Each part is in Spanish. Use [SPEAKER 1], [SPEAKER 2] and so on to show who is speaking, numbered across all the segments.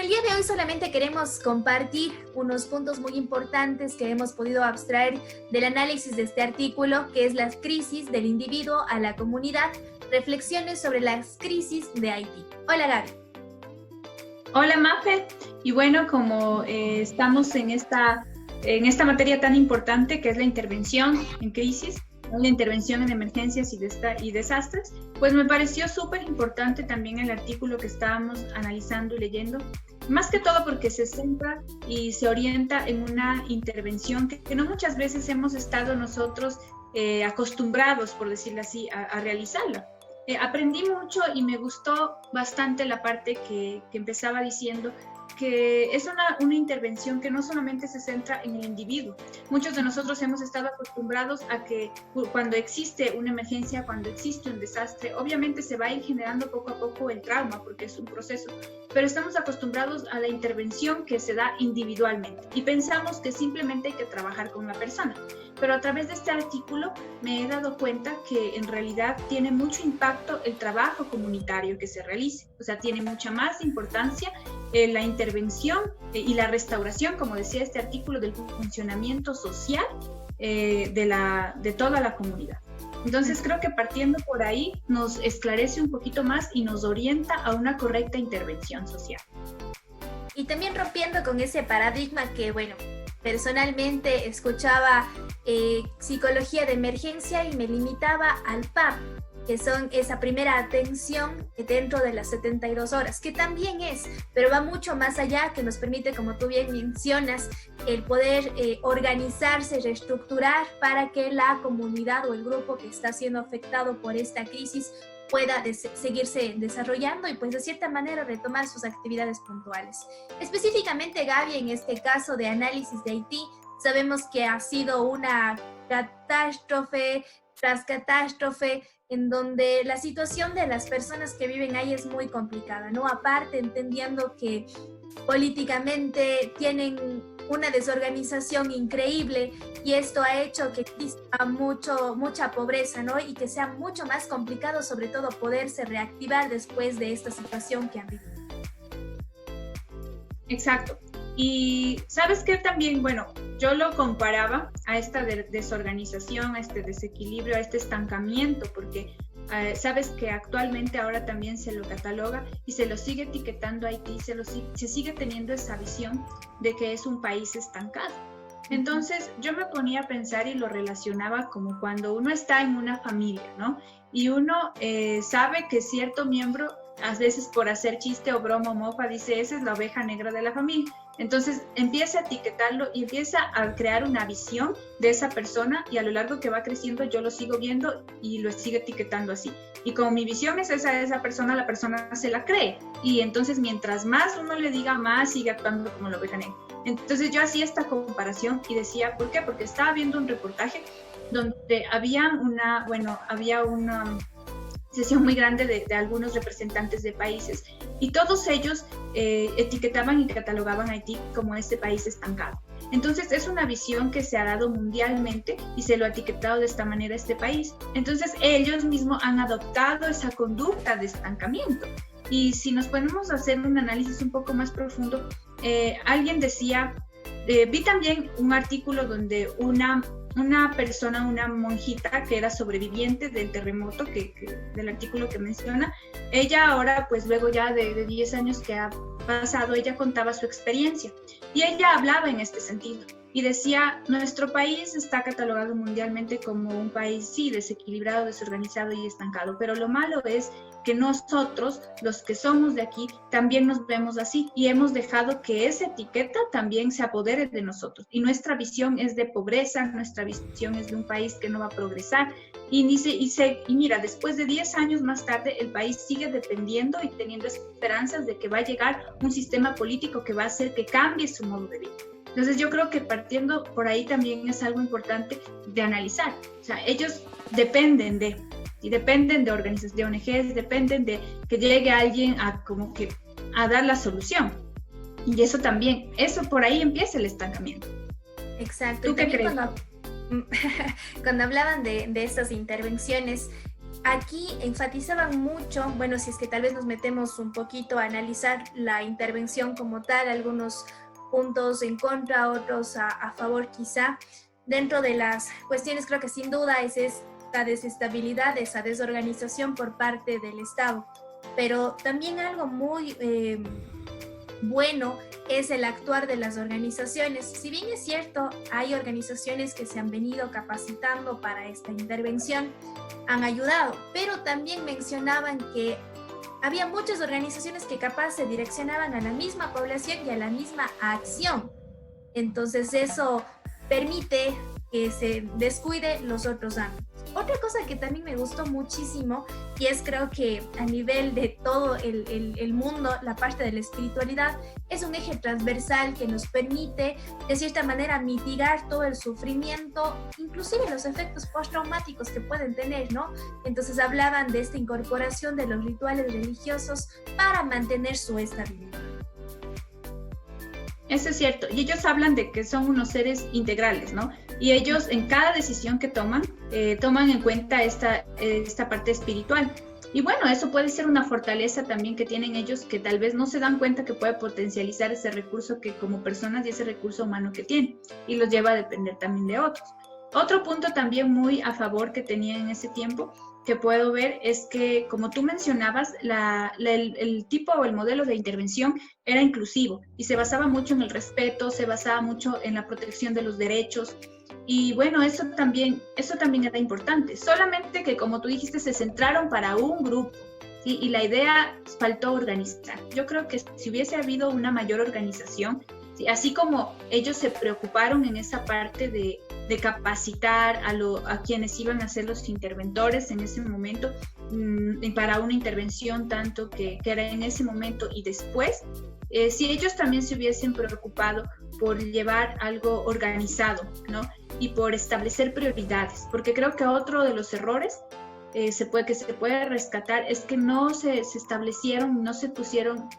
[SPEAKER 1] el día de hoy solamente queremos compartir unos puntos muy importantes que hemos podido abstraer del análisis de este artículo, que es las crisis del individuo a la comunidad, reflexiones sobre las crisis de Haití. Hola Gaby.
[SPEAKER 2] Hola Mafe, y bueno, como estamos en esta materia tan importante que es la intervención en crisis, la intervención en emergencias y desastres, pues me pareció súper importante también el artículo que estábamos analizando y leyendo, más que todo porque se centra y se orienta en una intervención que no muchas veces hemos estado nosotros acostumbrados, por decirlo así, a realizarla. Aprendí mucho y me gustó bastante la parte que empezaba diciendo que es una intervención que no solamente se centra en el individuo. Muchos de nosotros hemos estado acostumbrados a que cuando existe una emergencia, cuando existe un desastre, obviamente se va a ir generando poco a poco el trauma, porque es un proceso, pero estamos acostumbrados a la intervención que se da individualmente y pensamos que simplemente hay que trabajar con la persona. Pero a través de este artículo me he dado cuenta que en realidad tiene mucho impacto el trabajo comunitario que se realice. O sea, tiene mucha más importancia la intervención y la restauración, como decía este artículo, del funcionamiento social de toda la comunidad. Entonces creo que partiendo por ahí nos esclarece un poquito más y nos orienta a una correcta intervención social.
[SPEAKER 1] Y también rompiendo con ese paradigma que, bueno, personalmente escuchaba psicología de emergencia y me limitaba al PAP, que son esa primera atención dentro de las 72 horas, que también es, pero va mucho más allá, que nos permite, como tú bien mencionas, el poder organizarse, reestructurar para que la comunidad o el grupo que está siendo afectado por esta crisis pueda seguirse desarrollando y pues de cierta manera retomar sus actividades puntuales. Específicamente, Gaby, en este caso de análisis de Haití, sabemos que ha sido una catástrofe tras catástrofe, en donde la situación de las personas que viven ahí es muy complicada, ¿no? Aparte, entendiendo que políticamente tienen una desorganización increíble y esto ha hecho que exista mucha pobreza, ¿no? Y que sea mucho más complicado, sobre todo, poderse reactivar después de esta situación que han vivido.
[SPEAKER 2] Exacto. Y sabes que también, bueno, yo lo comparaba a esta desorganización, a este desequilibrio, a este estancamiento, porque sabes que actualmente ahora también se lo cataloga y se lo sigue etiquetando a Haití, se sigue teniendo esa visión de que es un país estancado. Entonces yo me ponía a pensar y lo relacionaba como cuando uno está en una familia, ¿no? Y uno sabe que cierto miembro, a veces por hacer chiste o broma o mofa, dice, esa es la oveja negra de la familia. Entonces empieza a etiquetarlo y empieza a crear una visión de esa persona y a lo largo que va creciendo yo lo sigo viendo y lo sigo etiquetando así. Y como mi visión es esa de esa persona, la persona se la cree. Y entonces mientras más uno le diga, más sigue actuando como la oveja negra. Entonces yo hacía esta comparación y decía, ¿por qué? Porque estaba viendo un reportaje donde había una sesión muy grande de algunos representantes de países y todos ellos etiquetaban y catalogaban a Haití como este país estancado. Entonces es una visión que se ha dado mundialmente y se lo ha etiquetado de esta manera a este país. Entonces ellos mismos han adoptado esa conducta de estancamiento. Y si nos ponemos a hacer un análisis un poco más profundo, alguien decía, vi también un artículo donde una persona, una monjita que era sobreviviente del terremoto, del artículo que menciona, ella ahora, pues luego ya de 10 años que ha pasado, ella contaba su experiencia y ella hablaba en este sentido y decía, nuestro país está catalogado mundialmente como un país, sí, desequilibrado, desorganizado y estancado, pero lo malo es que nosotros, los que somos de aquí, también nos vemos así y hemos dejado que esa etiqueta también se apodere de nosotros. Y nuestra visión es de pobreza, nuestra visión es de un país que no va a progresar. Y mira, después de 10 años más tarde, el país sigue dependiendo y teniendo esperanzas de que va a llegar un sistema político que va a hacer que cambie su modo de vida. Entonces yo creo que partiendo por ahí también es algo importante de analizar. O sea, ellos dependen de organizaciones, de ONGs, dependen de que llegue alguien a dar la solución. Y eso también, por ahí empieza el estancamiento.
[SPEAKER 1] Exacto.
[SPEAKER 2] ¿Tú qué crees?
[SPEAKER 1] Cuando hablaban de estas intervenciones, aquí enfatizaban mucho, bueno, si es que tal vez nos metemos un poquito a analizar la intervención como tal, algunos puntos en contra, otros a favor quizá. Dentro de las cuestiones creo que sin duda es esta desestabilidad, esa desorganización por parte del Estado. Pero también algo muy bueno es el actuar de las organizaciones. Si bien es cierto, hay organizaciones que se han venido capacitando para esta intervención, han ayudado, pero también mencionaban que había muchas organizaciones que capaz se direccionaban a la misma población y a la misma acción. Entonces eso permite que se descuide los otros ámbitos. Otra cosa que también me gustó muchísimo, y es creo que a nivel de todo el mundo, la parte de la espiritualidad, es un eje transversal que nos permite, de cierta manera, mitigar todo el sufrimiento, inclusive los efectos postraumáticos que pueden tener, ¿no? Entonces hablaban de esta incorporación de los rituales religiosos para mantener su estabilidad.
[SPEAKER 2] Eso es cierto. Y ellos hablan de que son unos seres integrales, ¿no? Y ellos en cada decisión que toman, toman en cuenta esta parte espiritual. Y bueno, eso puede ser una fortaleza también que tienen ellos, que tal vez no se dan cuenta que puede potencializar ese recurso que como personas y ese recurso humano que tienen. Y los lleva a depender también de otros. Otro punto también muy a favor que tenía en ese tiempo que puedo ver es que, como tú mencionabas, el tipo o el modelo de intervención era inclusivo y se basaba mucho en el respeto, se basaba mucho en la protección de los derechos. Y bueno, eso también era importante. Solamente que, como tú dijiste, se centraron para un grupo, ¿sí? Y la idea faltó organizar. Yo creo que si hubiese habido una mayor organización, ¿sí? Así como ellos se preocuparon en esa parte de capacitar a quienes iban a ser los interventores en ese momento para una intervención tanto que era en ese momento y después, si ellos también se hubiesen preocupado por llevar algo organizado, ¿no? Y por establecer prioridades, porque creo que otro de los errores que se puede rescatar es que no se establecieron, no se pusieron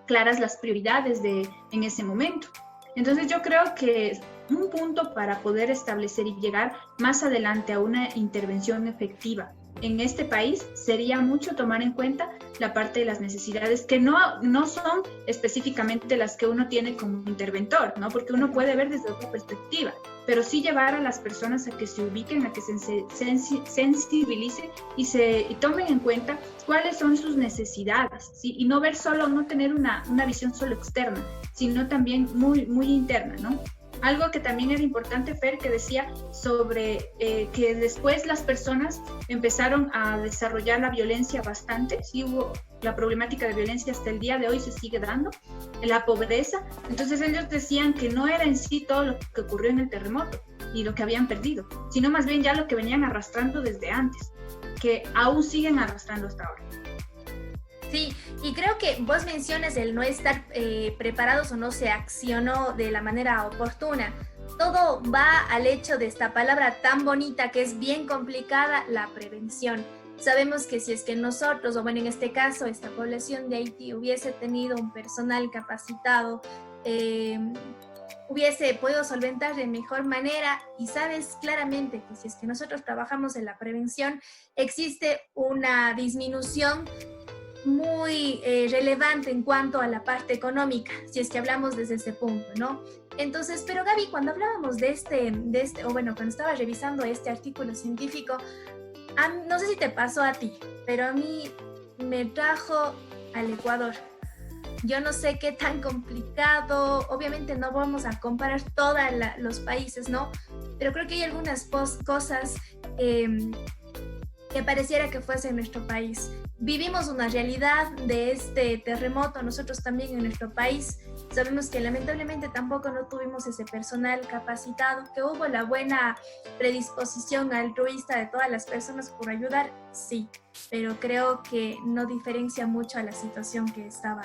[SPEAKER 2] claras las prioridades en ese momento. Entonces yo creo que un punto para poder establecer y llegar más adelante a una intervención efectiva en este país sería mucho tomar en cuenta la parte de las necesidades que no son específicamente las que uno tiene como interventor, ¿no? Porque uno puede ver desde otra perspectiva, pero sí llevar a las personas a que se ubiquen, a que se sensibilicen y tomen en cuenta cuáles son sus necesidades, ¿sí? Y no ver solo, no tener una visión solo externa, sino también muy, muy interna, ¿no? Algo que también era importante, Fer, que decía sobre que después las personas empezaron a desarrollar la violencia bastante, sí hubo la problemática de violencia hasta el día de hoy se sigue dando, la pobreza. Entonces ellos decían que no era en sí todo lo que ocurrió en el terremoto y lo que habían perdido, sino más bien ya lo que venían arrastrando desde antes, que aún siguen arrastrando hasta ahora.
[SPEAKER 1] Sí, y creo que vos mencionas el no estar preparados o no se accionó de la manera oportuna. Todo va al hecho de esta palabra tan bonita que es bien complicada, la prevención. Sabemos que si es que nosotros, o bueno, en este caso, esta población de Haití hubiese tenido un personal capacitado, hubiese podido solventar de mejor manera, y sabes claramente que si es que nosotros trabajamos en la prevención, existe una disminución muy relevante en cuanto a la parte económica, si es que hablamos desde ese punto, ¿no? Entonces, pero Gaby, cuando hablábamos de este, o bueno, cuando estaba revisando este artículo científico, no sé si te pasó a ti, pero a mí me trajo al Ecuador. Yo no sé qué tan complicado, obviamente no vamos a comparar todos los países, ¿no? Pero creo que hay algunas cosas que pareciera que fuese en nuestro país. Vivimos una realidad de este terremoto nosotros también en nuestro país. Sabemos que lamentablemente tampoco no tuvimos ese personal capacitado, que hubo la buena predisposición altruista de todas las personas por ayudar, sí, pero creo que no diferencia mucho a la situación que estaba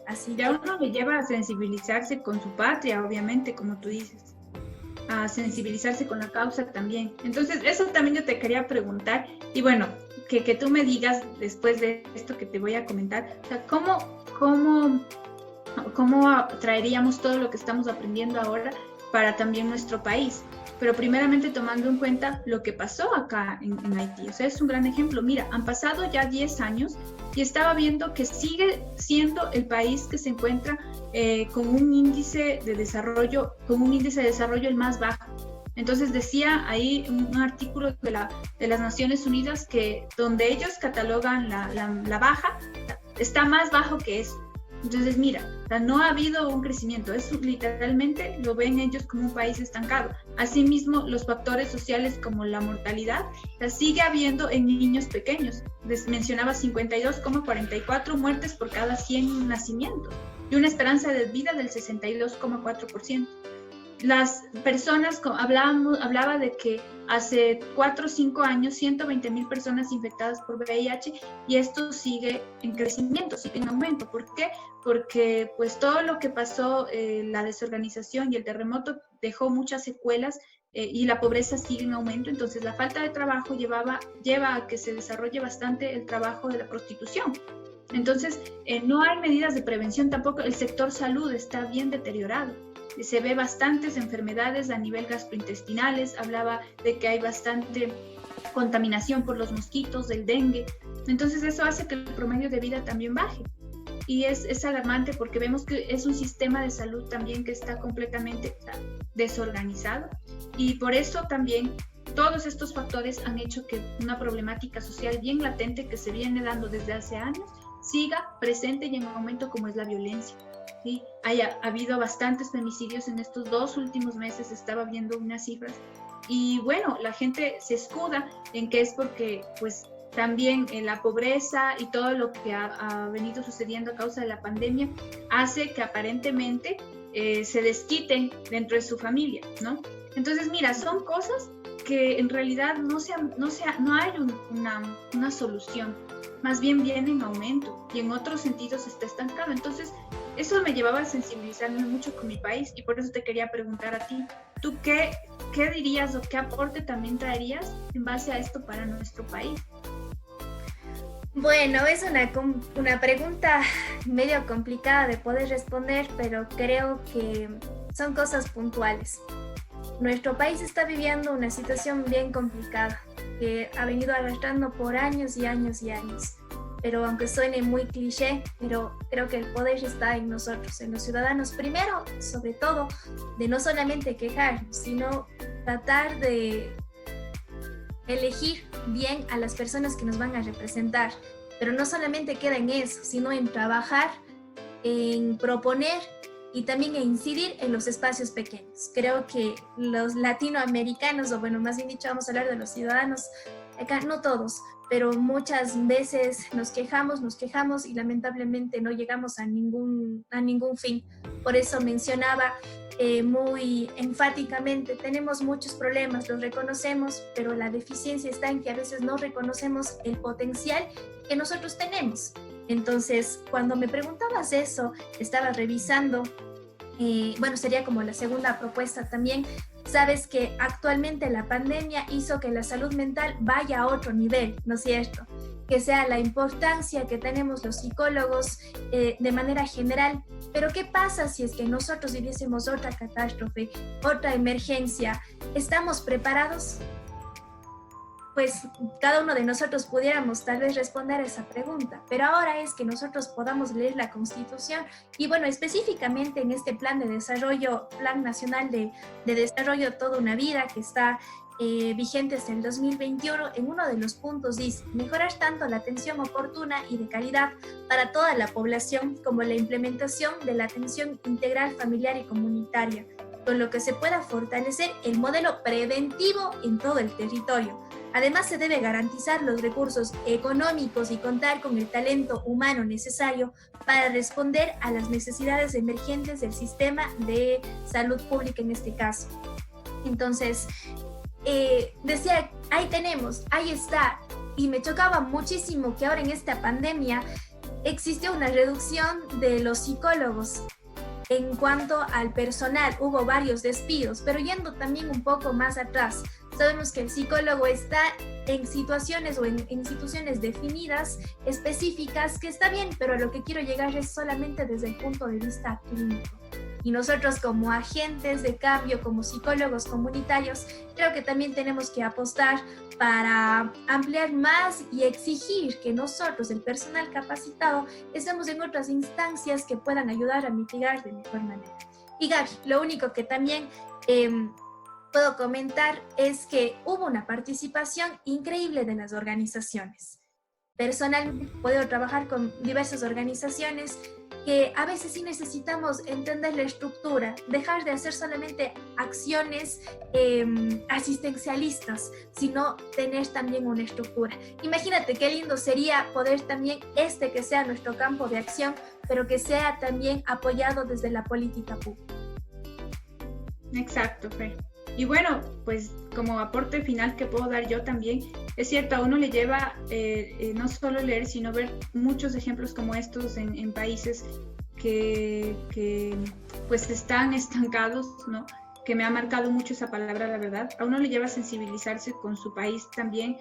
[SPEAKER 1] así.
[SPEAKER 2] Ya uno le lleva a sensibilizarse con su patria, obviamente, como tú dices, a sensibilizarse con la causa también. Entonces, eso también yo te quería preguntar, y bueno, que tú me digas después de esto que te voy a comentar, o sea, ¿cómo traeríamos todo lo que estamos aprendiendo ahora para también nuestro país? pero primeramente tomando en cuenta lo que pasó acá en Haití. O sea, es un gran ejemplo. Mira, han pasado ya 10 años y estaba viendo que sigue siendo el país que se encuentra con un índice de desarrollo el más bajo. Entonces decía ahí un artículo de las Naciones Unidas que donde ellos catalogan la baja, está más bajo que eso. Entonces, mira, o sea, no ha habido un crecimiento, es literalmente lo ven ellos como un país estancado. Asimismo, los factores sociales como la mortalidad, la sigue habiendo en niños pequeños. Les mencionaba 52,44 muertes por cada 100 nacimientos y una esperanza de vida del 62,4%. Las personas, hablaba de que hace 4 o 5 años, 120,000 personas infectadas por VIH y esto sigue en crecimiento, sigue en aumento. ¿Por qué? Porque pues todo lo que pasó, la desorganización y el terremoto dejó muchas secuelas y la pobreza sigue en aumento. Entonces la falta de trabajo lleva a que se desarrolle bastante el trabajo de la prostitución. Entonces no hay medidas de prevención tampoco, el sector salud está bien deteriorado. Se ve bastantes enfermedades a nivel gastrointestinales, hablaba de que hay bastante contaminación por los mosquitos, del dengue. Entonces eso hace que el promedio de vida también baje. Y es alarmante porque vemos que es un sistema de salud también que está completamente desorganizado. Y por eso también todos estos factores han hecho que una problemática social bien latente que se viene dando desde hace años siga presente y en aumento como es la violencia. ¿Sí? Ha habido bastantes femicidios en estos 2 últimos meses, estaba viendo unas cifras, y bueno, la gente se escuda en que es porque pues también la pobreza y todo lo que ha venido sucediendo a causa de la pandemia hace que aparentemente se desquiten dentro de su familia, ¿no? Entonces mira, son cosas que en realidad no hay una solución, más bien viene en aumento y en otros sentidos está estancado. Entonces eso me llevaba a sensibilizarme mucho con mi país y por eso te quería preguntar a ti, ¿tú qué dirías o qué aporte también traerías en base a esto para nuestro país?
[SPEAKER 1] Bueno, es una pregunta medio complicada de poder responder, pero creo que son cosas puntuales. Nuestro país está viviendo una situación bien complicada que ha venido arrastrando por años y años y años. Pero aunque suene muy cliché, pero creo que el poder está en nosotros, en los ciudadanos. Primero, sobre todo, de no solamente quejarnos, sino tratar de elegir bien a las personas que nos van a representar. Pero no solamente queda en eso, sino en trabajar, en proponer y también en incidir en los espacios pequeños. Creo que los latinoamericanos, o bueno, más bien dicho, vamos a hablar de los ciudadanos, acá no todos, pero muchas veces nos quejamos y lamentablemente no llegamos a ningún fin. Por eso mencionaba muy enfáticamente, tenemos muchos problemas, los reconocemos, pero la deficiencia está en que a veces no reconocemos el potencial que nosotros tenemos. Entonces, cuando me preguntabas eso, estaba revisando, bueno, sería como la segunda propuesta también. Sabes que actualmente la pandemia hizo que la salud mental vaya a otro nivel, ¿no es cierto? Que sea la importancia que tenemos los psicólogos de manera general. Pero ¿qué pasa si es que nosotros viviésemos otra catástrofe, otra emergencia? ¿Estamos preparados? Pues cada uno de nosotros pudiéramos tal vez responder a esa pregunta, pero ahora es que nosotros podamos leer la Constitución y bueno, específicamente en este plan de desarrollo, Plan Nacional de Desarrollo Toda una Vida, que está vigente hasta el 2021, en uno de los puntos dice, mejorar tanto la atención oportuna y de calidad para toda la población como la implementación de la atención integral familiar y comunitaria, con lo que se pueda fortalecer el modelo preventivo en todo el territorio. Además, se debe garantizar los recursos económicos y contar con el talento humano necesario para responder a las necesidades emergentes del sistema de salud pública en este caso. Entonces, decía, ahí tenemos, ahí está. Y me chocaba muchísimo que ahora en esta pandemia existió una reducción de los psicólogos. En cuanto al personal, hubo varios despidos, pero yendo también un poco más atrás, sabemos que el psicólogo está en situaciones o en instituciones definidas, específicas, que está bien, pero a lo que quiero llegar es solamente desde el punto de vista clínico. Y nosotros como agentes de cambio, como psicólogos comunitarios, creo que también tenemos que apostar para ampliar más y exigir que nosotros, el personal capacitado, estemos en otras instancias que puedan ayudar a mitigar de mejor manera. Y Gaby, lo único que también puedo comentar es que hubo una participación increíble de las organizaciones. Personalmente he podido trabajar con diversas organizaciones que a veces sí necesitamos entender la estructura, dejar de hacer solamente acciones asistencialistas, sino tener también una estructura. Imagínate qué lindo sería poder también que sea nuestro campo de acción, pero que sea también apoyado desde la política pública.
[SPEAKER 2] Exacto, Fer. Y bueno, pues como aporte final que puedo dar yo también, es cierto, a uno le lleva no solo leer, sino ver muchos ejemplos como estos en países que pues están estancados, ¿no? Que me ha marcado mucho esa palabra, la verdad. A uno le lleva a sensibilizarse con su país también,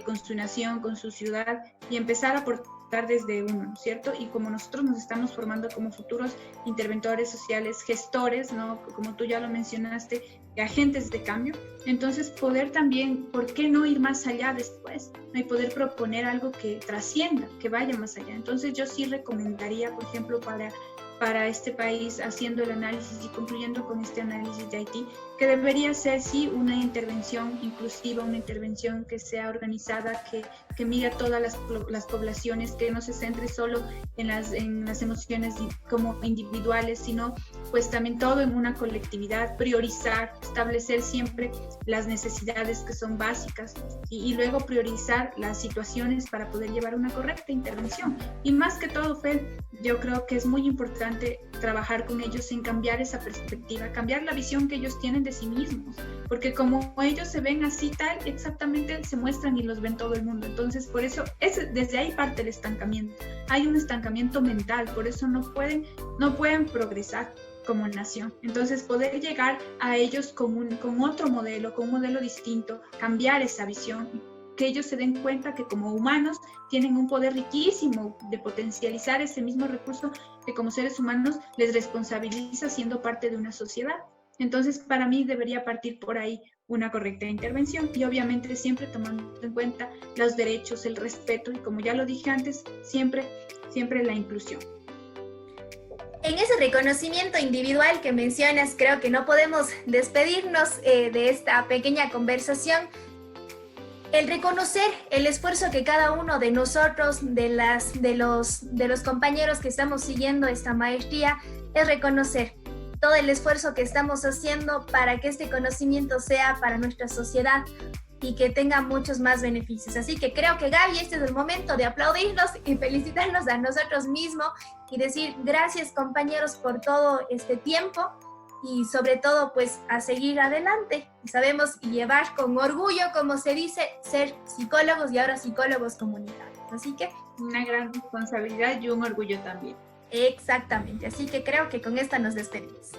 [SPEAKER 2] con su nación, con su ciudad, y empezar a aportar desde uno, ¿cierto? Y como nosotros nos estamos formando como futuros interventores sociales, gestores, ¿no? Como tú ya lo mencionaste, agentes de cambio, entonces poder también, ¿por qué no ir más allá después? ¿No? Y poder proponer algo que trascienda, que vaya más allá. Entonces yo sí recomendaría, por ejemplo, para este país, haciendo el análisis y concluyendo con este análisis de Haití, que debería ser sí una intervención inclusiva, una intervención que sea organizada, que mire a todas las poblaciones, que no se centre solo en las emociones como individuales, sino pues también todo en una colectividad, priorizar, establecer siempre las necesidades que son básicas y luego priorizar las situaciones para poder llevar una correcta intervención. Y más que todo, Fel, yo creo que es muy importante trabajar con ellos en cambiar esa perspectiva, cambiar la visión que ellos tienen de sí mismos, porque como ellos se ven así tal, exactamente se muestran y los ven todo el mundo. Entonces, por eso, desde ahí parte el estancamiento. Hay un estancamiento mental, por eso no pueden progresar como nación. Entonces, poder llegar a ellos con otro modelo, con un modelo distinto, cambiar esa visión, que ellos se den cuenta que como humanos tienen un poder riquísimo de potencializar ese mismo recurso que como seres humanos les responsabiliza siendo parte de una sociedad. Entonces, para mí debería partir por ahí una correcta intervención y obviamente siempre tomando en cuenta los derechos, el respeto y, como ya lo dije antes, siempre la inclusión.
[SPEAKER 1] En ese reconocimiento individual que mencionas, creo que no podemos despedirnos de esta pequeña conversación. El reconocer el esfuerzo que cada uno de nosotros, de los compañeros que estamos siguiendo esta maestría, es reconocer todo el esfuerzo que estamos haciendo para que este conocimiento sea para nuestra sociedad y que tenga muchos más beneficios. Así que creo que, Gaby, este es el momento de aplaudirnos y felicitarnos a nosotros mismos y decir gracias, compañeros, por todo este tiempo. Y sobre todo, pues, a seguir adelante. Sabemos y llevar con orgullo, como se dice, ser psicólogos y ahora psicólogos comunitarios. Así que...
[SPEAKER 2] una gran responsabilidad y un orgullo también.
[SPEAKER 1] Exactamente. Así que creo que con esta nos despedimos.